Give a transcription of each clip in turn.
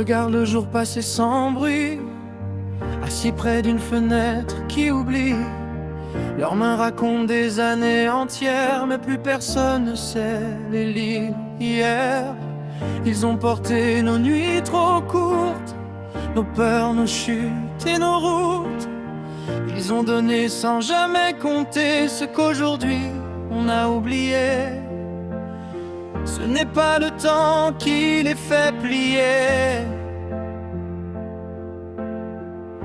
regarde le jour passer sans bruit, assis près d'une fenêtre qui oublie. Leurs mains racontent des années entières, mais plus personne ne sait les lire. Hier, ils ont porté nos nuits trop courtes, nos peurs, nos chutes et nos routes. Ils ont donné sans jamais compter ce qu'aujourd'hui on a oublié. Ce n'est pas le temps qui les fait plier,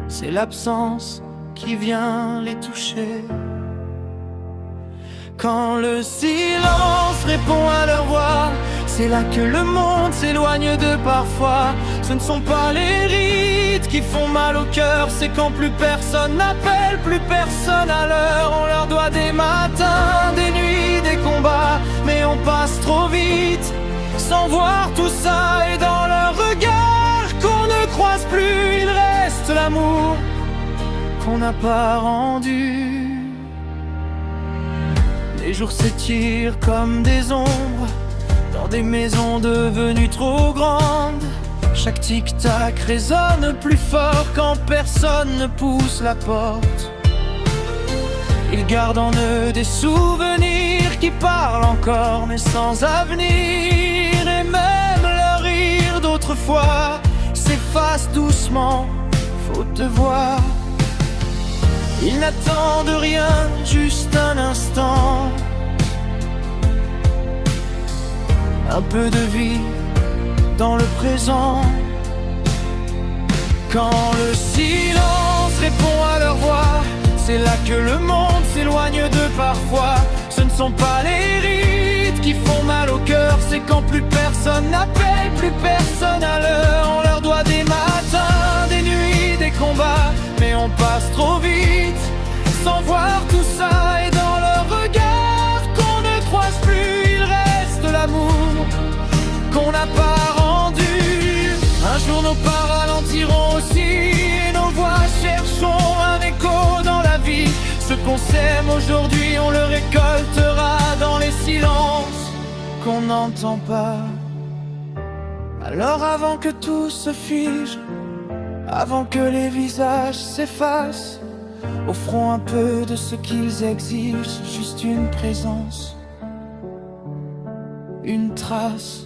c'est l'absence qui vient les toucher. Quand le silence répond à leur voix, c'est là que le monde s'éloigne de parfois. Ce ne sont pas les rides qui font mal au cœur, c'est quand plus personne n'appelle, plus personne à l'heure. On leur doit des matins, des nuits, des combats, mais on passe trop vite sans voir tout ça. Et dans leur regard qu'on ne croise plus, il reste l'amour qu'on n'a pas rendu. Les jours s'étirent comme des ombres dans des maisons devenues trop grandes. Chaque tic-tac résonne plus fort quand personne ne pousse la porte. Ils gardent en eux des souvenirs qui parlent encore mais sans avenir. Et même leur rire d'autrefois s'efface doucement, faute de voix. Ils n'attendent rien, juste un instant, un peu de vie dans le présent. Quand le silence répond à leur voix, c'est là que le monde s'éloigne de parfois. Ce ne sont pas les rides qui font mal au cœur, c'est quand plus personne n'appelle, plus personne à l'heure. On leur doit des matins, des nuits, des combats, mais on passe trop vite sans voir tout ça. Et dans leur regard qu'on ne croise plus, il reste l'amour qu'on n'a pas rendu. Un jour nos pas ralentiront aussi, et nos voix chercheront un écho dans la vie. Ce qu'on sème aujourd'hui, on le récoltera dans les silences qu'on n'entend pas. Alors avant que tout se fige, avant que les visages s'effacent, offrons un peu de ce qu'ils exigent, juste une présence, une trace.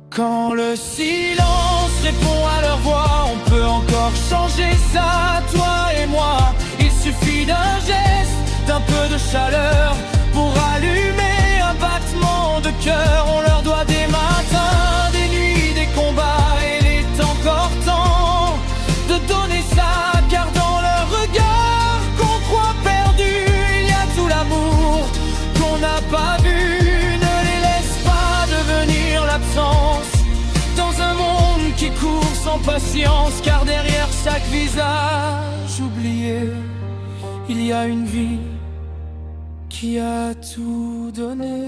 Quand le silence répond à leur voix, on peut encore changer ça, toi et moi. Il suffit d'un geste, d'un peu de chaleur pour allumer un battement de cœur. On leur doit des matins, des nuits, des combats, et il est encore temps de donner ça, car dans leur regard qu'on croit perdu, il y a tout l'amour qu'on n'a pas vu. Ne les laisse pas devenir l'absence dans un monde qui court sans patience, car derrière chaque visage oublié, il y a une vie qui a tout donné.